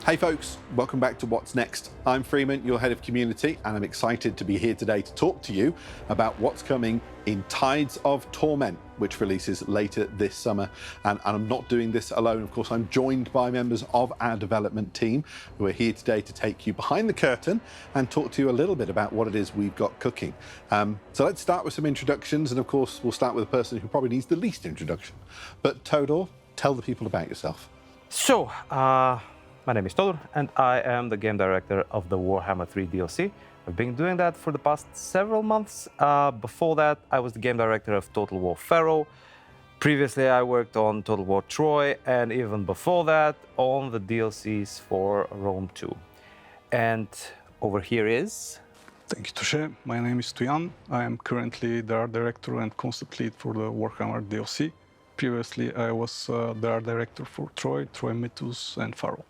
Hey folks, welcome back to What's Next. I'm Freeman, your head of community, and I'm excited to be here today to talk to you about what's coming in Tides of Torment, which releases later this summer. And I'm not doing this alone. Of course, I'm joined by members of our development team who are here today to take you behind the curtain and talk to you a little bit about what it is we've got cooking. So let's start with some introductions. And of course, we'll start with the person who probably needs the least introduction. But Todor, tell the people about yourself. So, my name is Todor, and I am the game director of the Warhammer 3 DLC. I've been doing that for the past several months. Before that, I was the game director of Total War Pharaoh. Previously, I worked on Total War Troy, and even before that, on the DLCs for Rome 2. And over here is... Thank you, Toshe. My name is Tuyan. I am currently the art director and concept lead for the Warhammer DLC. Previously, I was the art director for Troy, Mythos, and Pharaoh.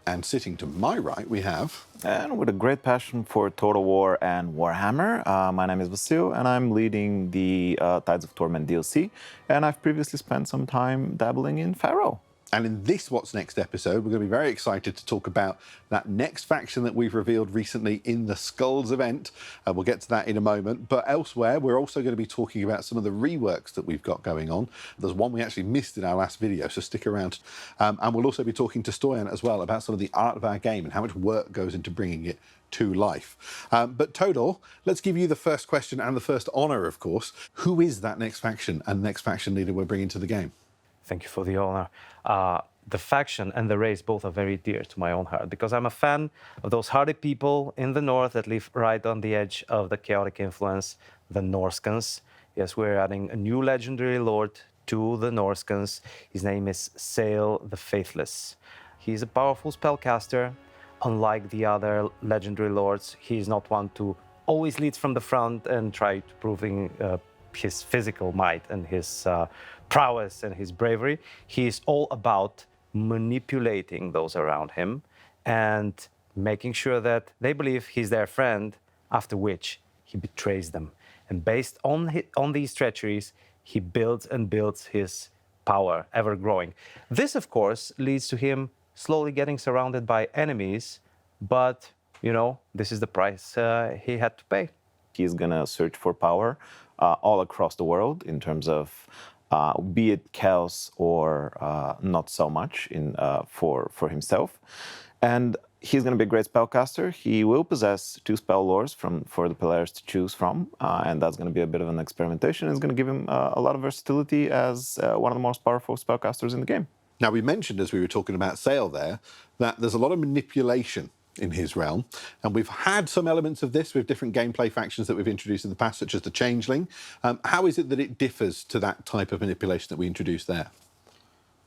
And sitting to my right, we have... And with a great passion for Total War and Warhammer, my name is Vasil, and I'm leading the Tides of Torment DLC. And I've previously spent some time dabbling in Pharaoh. And in this What's Next episode, we're going to be very excited to talk about that next faction that we've revealed recently in the Skulls event. We'll get to that in a moment. But elsewhere, we're also going to be talking about some of the reworks that we've got going on. There's one we actually missed in our last video, so stick around. And we'll also be talking to Stoyan as well about some of the art of our game and how much work goes into bringing it to life. But Todor, let's give you the first question and the first honour, of course. Who is that next faction and next faction leader we're bringing to the game? Thank you for the honor. The faction and the race both are very dear to my own heart because I'm a fan of those hardy people in the north that live right on the edge of the chaotic influence, the Norscans. Yes, we're adding a new legendary lord to the Norscans. His name is Sail the Faithless. He's a powerful spellcaster. Unlike the other legendary lords, he's not one to always lead from the front and try to proving his physical might and his prowess and his bravery. He is all about manipulating those around him and making sure that they believe he's their friend, after which he betrays them. And based on these treacheries, he builds and builds his power, ever growing. This, of course, leads to him slowly getting surrounded by enemies, but, you know, this is the price he had to pay. He's going to search for power all across the world in terms of be it chaos or not so much for himself. And he's going to be a great spellcaster. He will possess 2 spell lores for the players to choose from, and that's going to be a bit of an experimentation. It's going to give him a lot of versatility as one of the most powerful spellcasters in the game. Now, we mentioned as we were talking about Sail there, that there's a lot of manipulation in his realm. And we've had some elements of this with different gameplay factions that we've introduced in the past, such as the Changeling. How is it that it differs to that type of manipulation that we introduced there?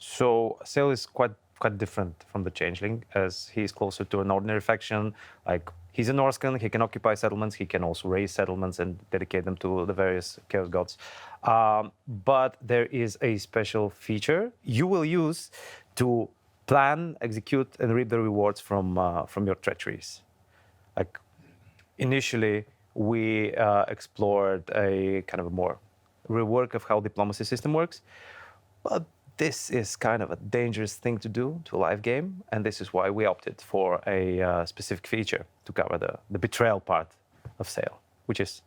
So Sail is quite different from the Changeling, as he's closer to an ordinary faction. Like, he's a Norscan, he can occupy settlements, he can also raise settlements and dedicate them to the various chaos gods. But there is a special feature you will use to plan, execute, and reap the rewards from your treacheries. Like, initially, we explored a kind of a more rework of how diplomacy system works, but this is kind of a dangerous thing to do to a live game, and this is why we opted for a specific feature to cover the betrayal part of Sail, which is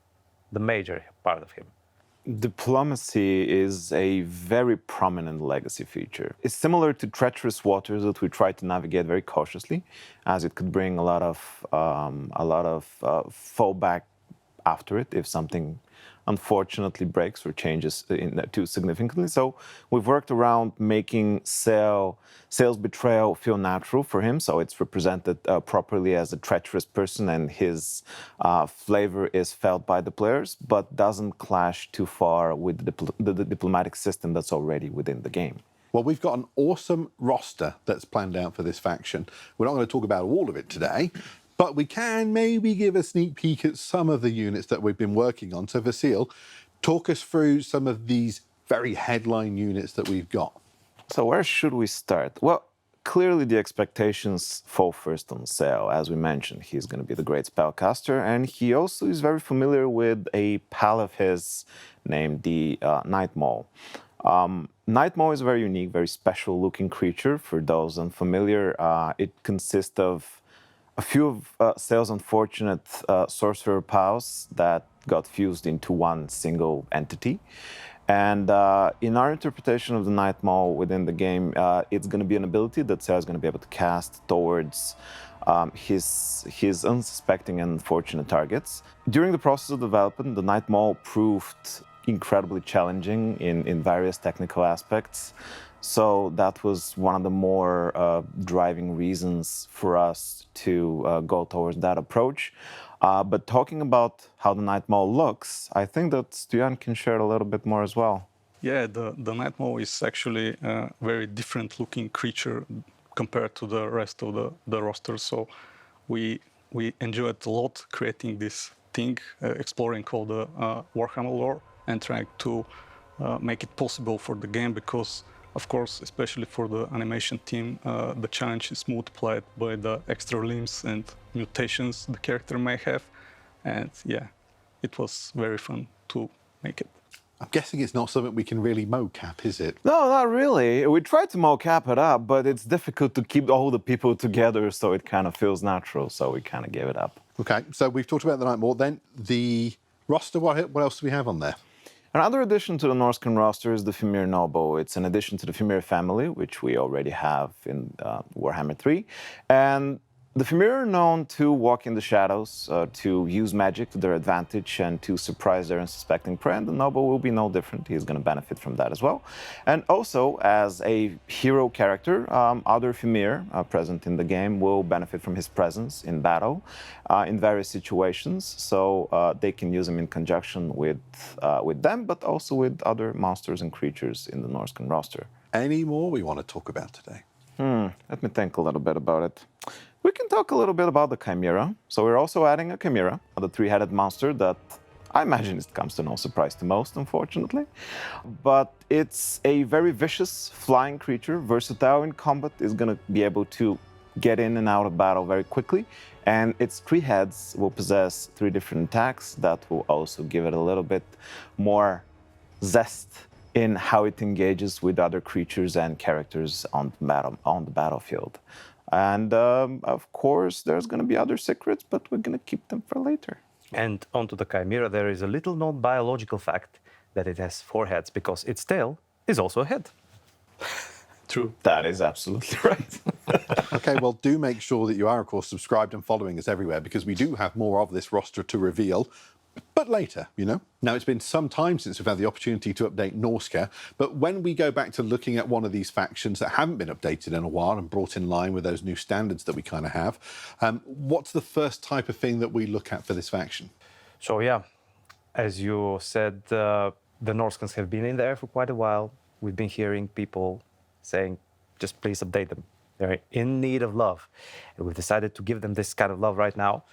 the major part of him. Diplomacy is a very prominent legacy feature. It's similar to treacherous waters that we try to navigate very cautiously, as it could bring a lot of fallback after it if something unfortunately breaks or changes too significantly. So we've worked around making Sail's betrayal feel natural for him, so it's represented properly as a treacherous person, and his flavor is felt by the players, but doesn't clash too far with the diplomatic system that's already within the game. Well, we've got an awesome roster that's planned out for this faction. We're not going to talk about all of it today, but we can maybe give a sneak peek at some of the units that we've been working on. So, Vasil, talk us through some of these very headline units that we've got. So where should we start? Well, clearly the expectations fall first on Sail. As we mentioned, he's going to be the great spellcaster, and he also is very familiar with a pal of his named the Night Maul. Night Maw is a very unique, very special-looking creature. For those unfamiliar, it consists of a few Sale's unfortunate sorcerer pals that got fused into one single entity. And in our interpretation of the Night Maw within the game, it's going to be an ability that Sale is going to be able to cast towards his unsuspecting and unfortunate targets. During the process of development, the Night Maw proved incredibly challenging in various technical aspects. So that was one of the more driving reasons for us to go towards that approach. But talking about how the Night Maw looks, I think that Stoyan can share a little bit more as well. Yeah, the Night Maw is actually a very different looking creature compared to the rest of the roster. So we enjoyed a lot creating this thing, exploring all the Warhammer lore and trying to make it possible for the game, because of course, especially for the animation team, the challenge is multiplied by the extra limbs and mutations the character may have. And yeah, it was very fun to make it. I'm guessing it's not something we can really mocap, is it? No, not really. We tried to mocap it up, but it's difficult to keep all the people together, so it kind of feels natural, so we kind of gave it up. Okay, so we've talked about the Night Maw. Then the roster, what else do we have on there? Another addition to the Norscan roster is the Fimir Noble. It's an addition to the Fimir family, which we already have in Warhammer 3. And the Fimir are known to walk in the shadows, to use magic to their advantage, and to surprise their unsuspecting prey. And the Noble will be no different. He's going to benefit from that as well. And also, as a hero character, other Fimir present in the game will benefit from his presence in battle in various situations. So they can use him in conjunction with them, but also with other monsters and creatures in the Norscan roster. Any more we want to talk about today? Let me think a little bit about it. We can talk a little bit about the Chimera. So we're also adding a Chimera, the three-headed monster that I imagine it comes to no surprise to most, unfortunately. But it's a very vicious flying creature, versatile in combat, is going to be able to get in and out of battle very quickly. And its three heads will possess three different attacks that will also give it a little bit more zest in how it engages with other creatures and characters on the battlefield. And of course, there's going to be other secrets, but we're going to keep them for later. And onto the Chimera, there is a little known biological fact that it has four heads because its tail is also a head. True. That is absolutely right. Okay, well, do make sure that you are, of course, subscribed and following us everywhere, because we do have more of this roster to reveal, but later, you know. Now, it's been some time since we've had the opportunity to update Norsca, but when we go back to looking at one of these factions that haven't been updated in a while and brought in line with those new standards that we kind of have, what's the first type of thing that we look at for this faction? So yeah, as you said, the Norscans have been in there for quite a while. We've been hearing people saying, just please update them. They're in need of love. And we've decided to give them this kind of love right now.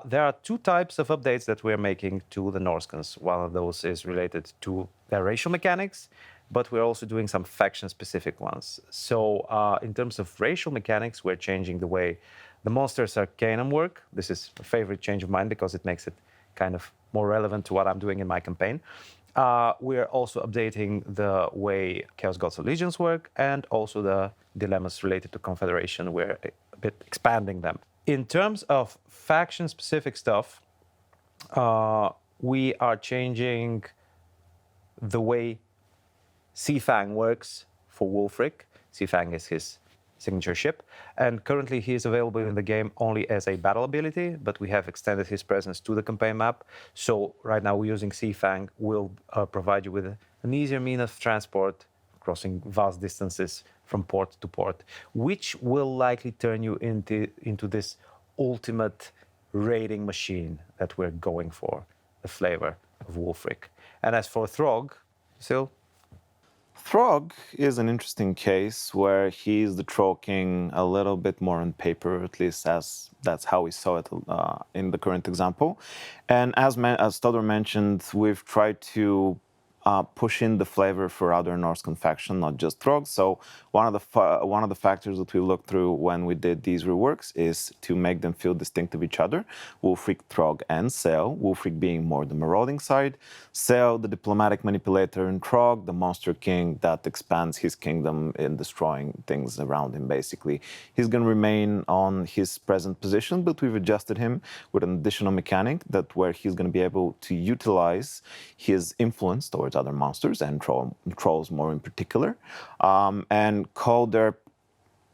There are two types of updates that we're making to the Norscans. One of those is related to their racial mechanics, but we're also doing some faction-specific ones. So in terms of racial mechanics, we're changing the way the Monsters Arcanum work. This is a favorite change of mine because it makes it kind of more relevant to what I'm doing in my campaign. We're also updating the way Chaos Gods Allegiance work, and also the dilemmas related to Confederation. We're a bit expanding them. In terms of faction-specific stuff, we are changing the way Seafang works for Wulfric. Seafang is his signature ship, and currently he is available in the game only as a battle ability, but we have extended his presence to the campaign map. So right now we're using Seafang will provide you with an easier means of transport, crossing vast distances from port to port, which will likely turn you into this ultimate raiding machine that we're going for, the flavor of Wulfric. And as for Throg, Sil? Throg is an interesting case where he's the Troll King a little bit more on paper, at least as that's how we saw it in the current example. And as Todor mentioned, we've tried to push in the flavor for other Norscan factions, not just Throg. So one of the factors that we looked through when we did these reworks is to make them feel distinct of each other. Wulfric, Throg, and Sail. Wulfric being more the marauding side, Sail the diplomatic manipulator, and Throg the monster king that expands his kingdom in destroying things around him. Basically, he's going to remain on his present position, but we've adjusted him with an additional mechanic that where he's going to be able to utilize his influence towards other monsters and trolls more in particular, and call their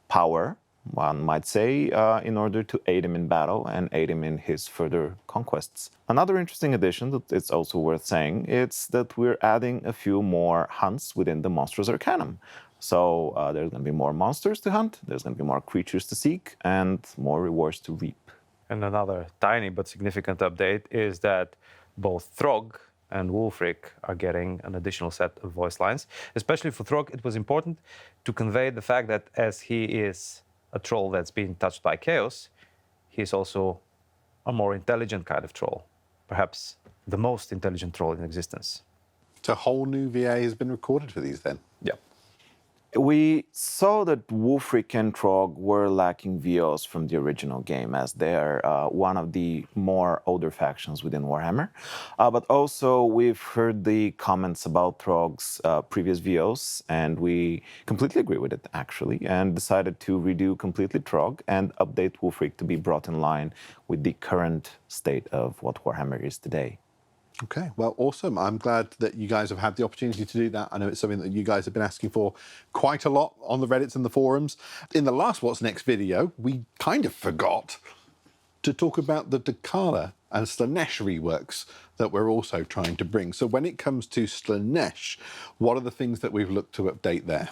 power, one might say, in order to aid him in battle and aid him in his further conquests. Another interesting addition that it's also worth saying is that we're adding a few more hunts within the Monsters Arcanum. So there's going to be more monsters to hunt, there's going to be more creatures to seek, and more rewards to reap. And another tiny but significant update is that both Throg and Wulfric are getting an additional set of voice lines. Especially for Throg, it was important to convey the fact that as he is a troll that's being touched by chaos, he's also a more intelligent kind of troll. Perhaps the most intelligent troll in existence. So a whole new VA has been recorded for these then? Yeah. We saw that Wulfric and Throg were lacking VOs from the original game, as they are one of the more older factions within Warhammer. But also, we've heard the comments about Throg's previous VOs, and we completely agree with it, actually, and decided to redo completely Throg and update Wulfric to be brought in line with the current state of what Warhammer is today. Okay, well, awesome. I'm glad that you guys have had the opportunity to do that. I know it's something that you guys have been asking for quite a lot on the Reddits and the forums. In the last What's Next video, we kind of forgot to talk about the Dakala and Slaanesh reworks that we're also trying to bring. So when it comes to Slaanesh, what are the things that we've looked to update there?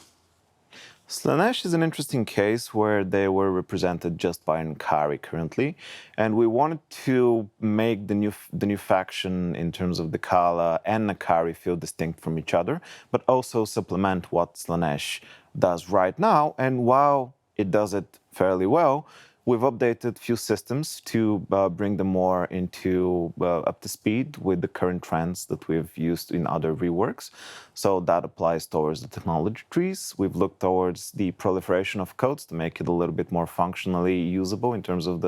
Slaanesh is an interesting case where they were represented just by Nkari currently, and we wanted to make the new faction in terms of the Kala and Nkari feel distinct from each other, but also supplement what Slaanesh does right now. And while it does it fairly well, we've updated a few systems to bring them more into up to speed with the current trends that we've used in other reworks. So that applies towards the technology trees. We've looked towards the proliferation of codes to make it a little bit more functionally usable in terms of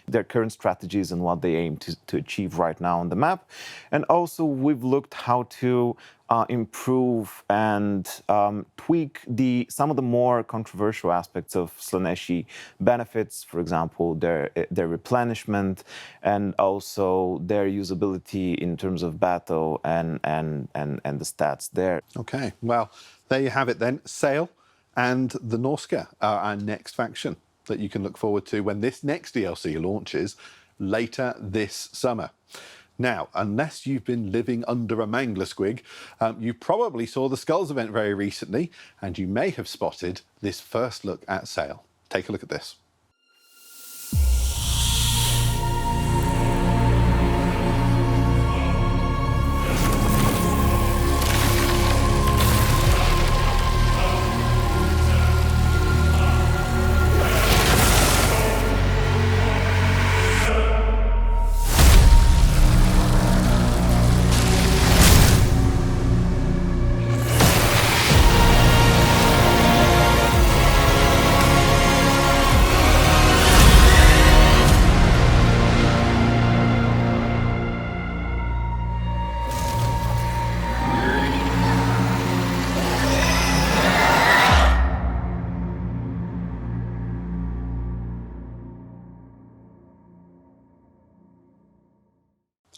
their current strategies and what they aim to achieve right now on the map. And also we've looked how to improve and tweak some of the more controversial aspects of Slaaneshi benefits, for example, their replenishment and also their usability in terms of battle and the stats there. Okay, well, there you have it then. Sail and the Norsca are our next faction that you can look forward to when this next DLC launches later this summer. Now, unless you've been living under a mangler squig, you probably saw the Skulls event very recently, and you may have spotted this first look at Sail. Take a look at this.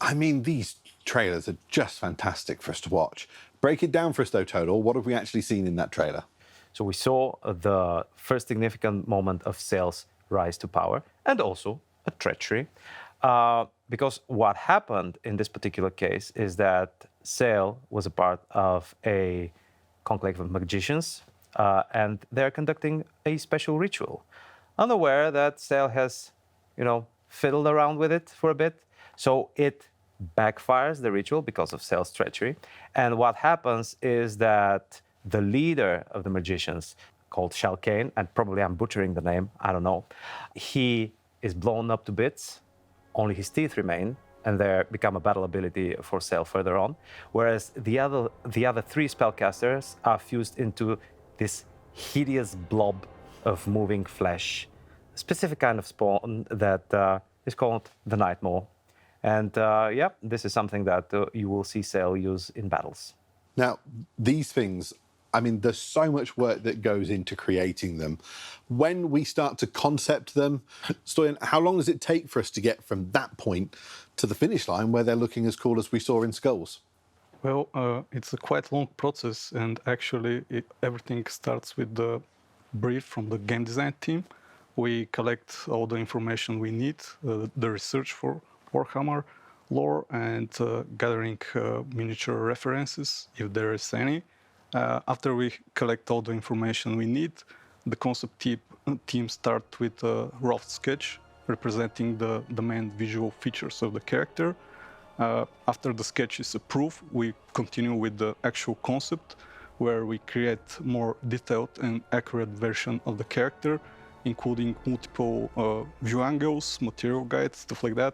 I mean, these trailers are just fantastic for us to watch. Break it down for us though, Total. What have we actually seen in that trailer? So we saw the first significant moment of Sail's rise to power and also a treachery. Because what happened in this particular case is that Sail was a part of a conclave of magicians and they're conducting a special ritual. Unaware that Sail has, fiddled around with it for a bit. So it backfires the ritual because of Sail's treachery. And what happens is that the leader of the magicians, called Shalkane, and probably I'm butchering the name, I don't know, he is blown up to bits, only his teeth remain, and they become a battle ability for sale further on. Whereas the other 3 spellcasters are fused into this hideous blob of moving flesh, a specific kind of spawn that is called the Nightmare. And yeah, this is something that you will see Sale use in battles. Now, these things, I mean, there's so much work that goes into creating them. When we start to concept them, Stoyan, how long does it take for us to get from that point to the finish line where they're looking as cool as we saw in Skulls? Well, it's a quite long process, and actually everything starts with the brief from the game design team. We collect all the information we need, the research for Warhammer lore, and gathering miniature references, if there is any. After we collect all the information we need, the concept team start with a rough sketch representing the main visual features of the character. After the sketch is approved, we continue with the actual concept, where we create more detailed and accurate version of the character, including multiple view angles, material guides, stuff like that.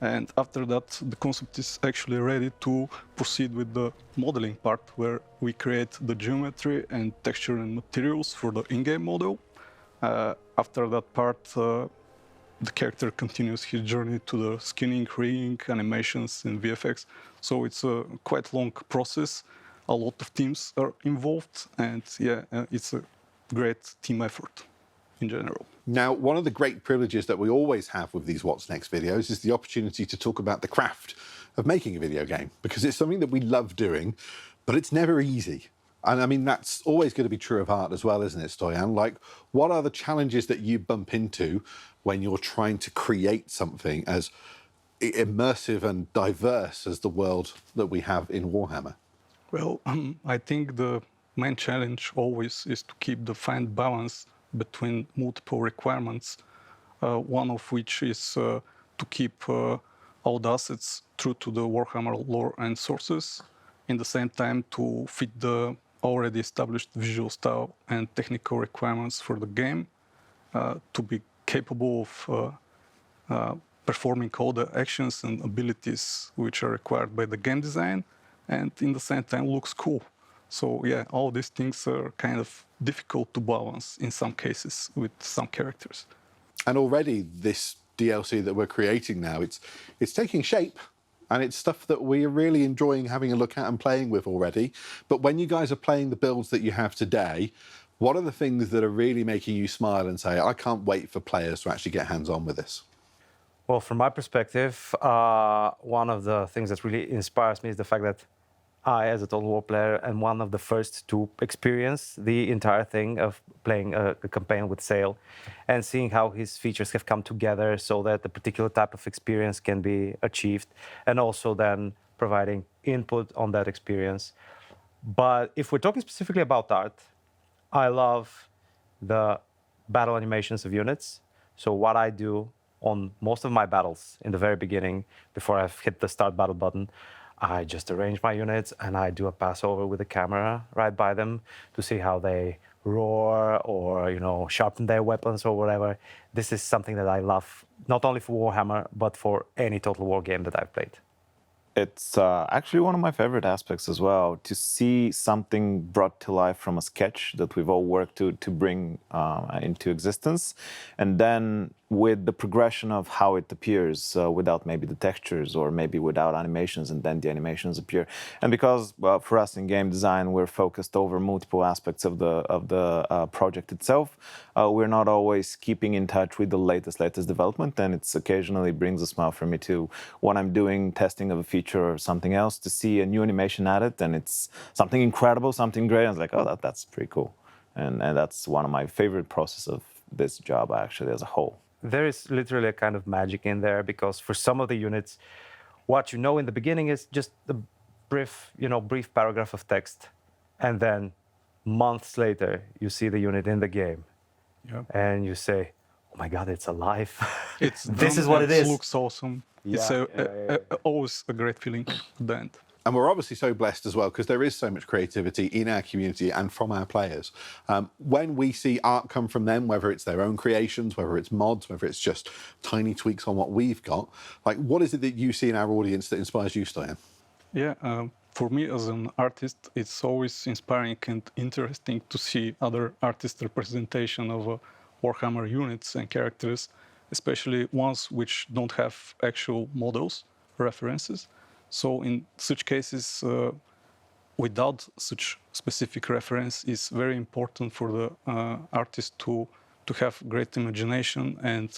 And after that, the concept is actually ready to proceed with the modeling part, where we create the geometry and texture and materials for the in-game model. After that part, the character continues his journey to the skinning, rigging, animations, and VFX. So it's a quite long process. A lot of teams are involved, and yeah, it's a great team effort in general. Now, one of the great privileges that we always have with these What's Next videos is the opportunity to talk about the craft of making a video game, because it's something that we love doing, but it's never easy. And I mean, that's always going to be true of art as well, isn't it, Stoyan? Like, what are the challenges that you bump into when you're trying to create something as immersive and diverse as the world that we have in Warhammer? Well, I think the main challenge always is to keep the fine balance between multiple requirements, one of which is to keep all the assets true to the Warhammer lore and sources, in the same time to fit the already established visual style and technical requirements for the game, to be capable of performing all the actions and abilities which are required by the game design, and in the same time looks cool. So yeah, all these things are kind of difficult to balance in some cases with some characters. And already this DLC that we're creating now, it's taking shape, and it's stuff that we are really enjoying having a look at and playing with already. But when you guys are playing the builds that you have today, what are the things that are really making you smile and say, I can't wait for players to actually get hands-on with this? Well, from my perspective, one of the things that really inspires me is the fact that I, as a Total War player, am one of the first to experience the entire thing of playing a campaign with Sale and seeing how his features have come together so that a particular type of experience can be achieved, and also then providing input on that experience. But if we're talking specifically about art, I love the battle animations of units. So what I do on most of my battles in the very beginning, before I've hit the start battle button, I just arrange my units and I do a pass over with the camera right by them to see how they roar or, you know, sharpen their weapons or whatever. This is something that I love, not only for Warhammer, but for any Total War game that I've played. It's actually one of my favorite aspects as well, to see something brought to life from a sketch that we've all worked to bring into existence, and then with the progression of how it appears without maybe the textures or maybe without animations, and then the animations appear. And because for us in game design, we're focused over multiple aspects of the project itself, we're not always keeping in touch with the latest development, and it's occasionally brings a smile for me too when I'm doing testing of a feature or something else, to see a new animation added and it's something incredible, something great. I was like, oh, that's pretty cool. And that's one of my favorite processes of this job actually as a whole. There is literally a kind of magic in there, because for some of the units, what you know in the beginning is just a brief paragraph of text, and then months later you see the unit in the game, and you say, "Oh my God, it's alive! It's this is what it is." It looks awesome. Yeah, It's always a great feeling at the end. And we're obviously so blessed as well because there is so much creativity in our community and from our players. When we see art come from them, whether it's their own creations, whether it's mods, whether it's just tiny tweaks on what we've got, like what is it that you see in our audience that inspires you, Stoyan? Yeah, for me as an artist, it's always inspiring and interesting to see other artist representation of Warhammer units and characters, especially ones which don't have actual models, references. So in such cases, without such specific reference, it's very important for the artist to have great imagination and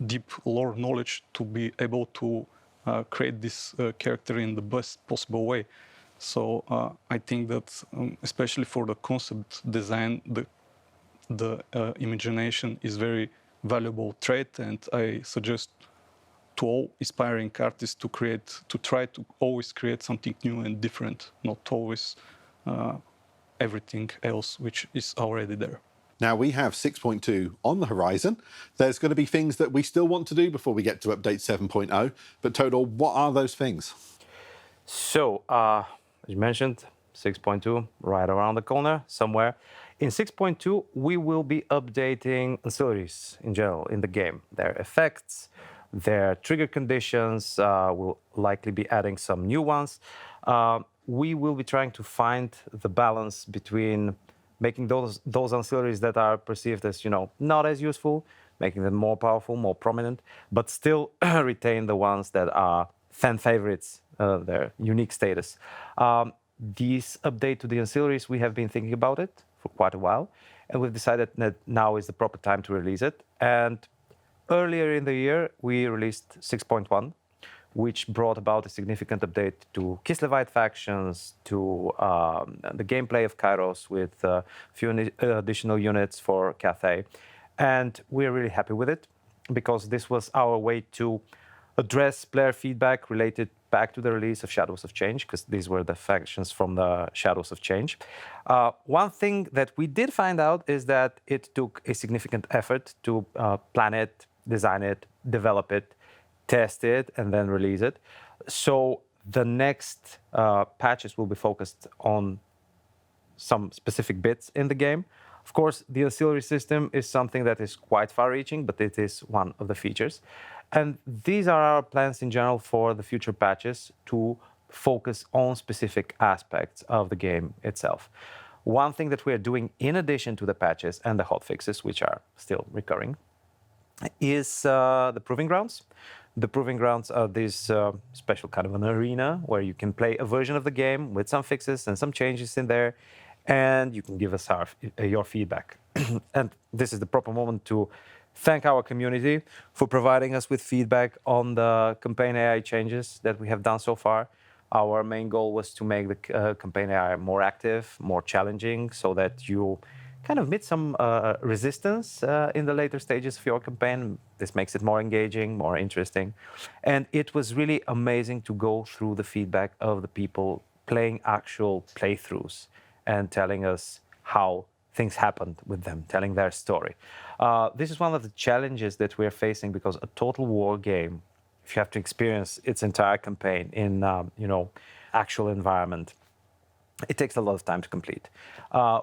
deep lore knowledge to be able to create this character in the best possible way. So I think that especially for the concept design, the imagination is very valuable trait, and I suggest to all aspiring artists to try to always create something new and different, not always everything else which is already there. Now we have 6.2 on the horizon. There's going to be things that we still want to do before we get to update 7.0. But Todor, what are those things? So, as you mentioned, 6.2 right around the corner somewhere. In 6.2, we will be updating ancillaries in general in the game. Their effects, their trigger conditions, we'll likely be adding some new ones. We will be trying to find the balance between making those ancillaries that are perceived as, not as useful, making them more powerful, more prominent, but still retain the ones that are fan favorites, their unique status. This update to the ancillaries, we have been thinking about it for quite a while, and we've decided that now is the proper time to release it. And earlier in the year, we released 6.1, which brought about a significant update to Kislevite factions, to the gameplay of Kairos with a few additional units for Cathay. And we're really happy with it because this was our way to address player feedback related back to the release of Shadows of Change, because these were the factions from the Shadows of Change. One thing that we did find out is that it took a significant effort to plan it, design it, develop it, test it, and then release it. So the next patches will be focused on some specific bits in the game. Of course, the ancillary system is something that is quite far-reaching, but it is one of the features. And these are our plans in general for the future patches to focus on specific aspects of the game itself. One thing that we are doing in addition to the patches and the hotfixes, which are still recurring, is the Proving Grounds. The Proving Grounds are this special kind of an arena where you can play a version of the game with some fixes and some changes in there, and you can give us your feedback. And this is the proper moment to thank our community for providing us with feedback on the campaign AI changes that we have done so far. Our main goal was to make the campaign AI more active, more challenging, so that you kind of meet some resistance in the later stages of your campaign. This makes it more engaging, more interesting. And it was really amazing to go through the feedback of the people playing actual playthroughs and telling us how things happened with them, telling their story. This is one of the challenges that we're facing, because a total war game, if you have to experience its entire campaign in actual environment, it takes a lot of time to complete.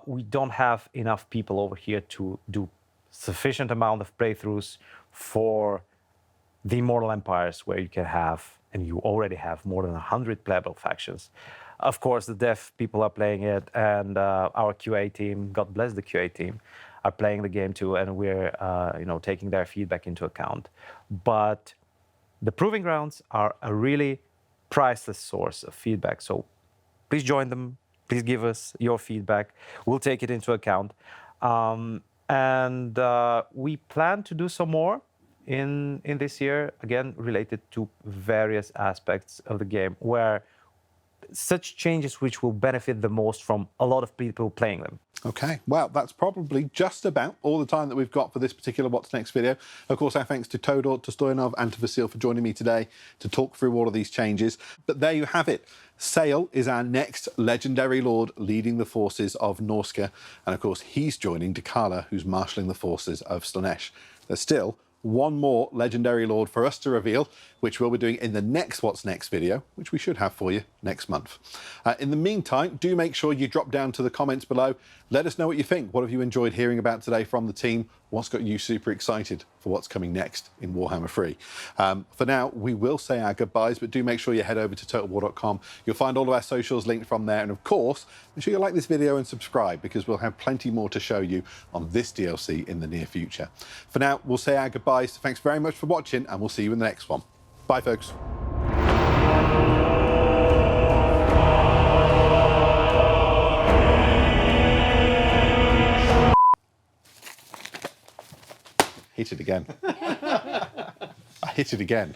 We don't have enough people over here to do sufficient amount of playthroughs for the Immortal Empires, where you can have, and you already have, more than 100 playable factions. Of course, the dev people are playing it, and our QA team, God bless the QA team, are playing the game too, and we're taking their feedback into account. But the Proving Grounds are a really priceless source of feedback. So please join them. Please give us your feedback. We'll take it into account. And we plan to do some more in this year, again, related to various aspects of the game, where such changes which will benefit the most from a lot of people playing them. Okay, well, that's probably just about all the time that we've got for this particular What's Next video. Of course, our thanks to Todor, to Stoyanov, and to Vasil for joining me today to talk through all of these changes. But there you have it. Sail is our next legendary lord leading the forces of Norsca. And of course, he's joining Dakala, who's marshalling the forces of Slaanesh. There's still one more legendary lord for us to reveal, which we'll be doing in the next What's Next video, which we should have for you next month. In the meantime, do make sure you drop down to the comments below. Let us know what you think. What have you enjoyed hearing about today from the team? What's got you super excited for what's coming next in Warhammer 3? For now, we will say our goodbyes, but do make sure you head over to totalwar.com. You'll find all of our socials linked from there. And of course, make sure you like this video and subscribe, because we'll have plenty more to show you on this DLC in the near future. For now, we'll say our goodbyes. Thanks very much for watching, and we'll see you in the next one. Bye, folks. Hit it again. I hit it again.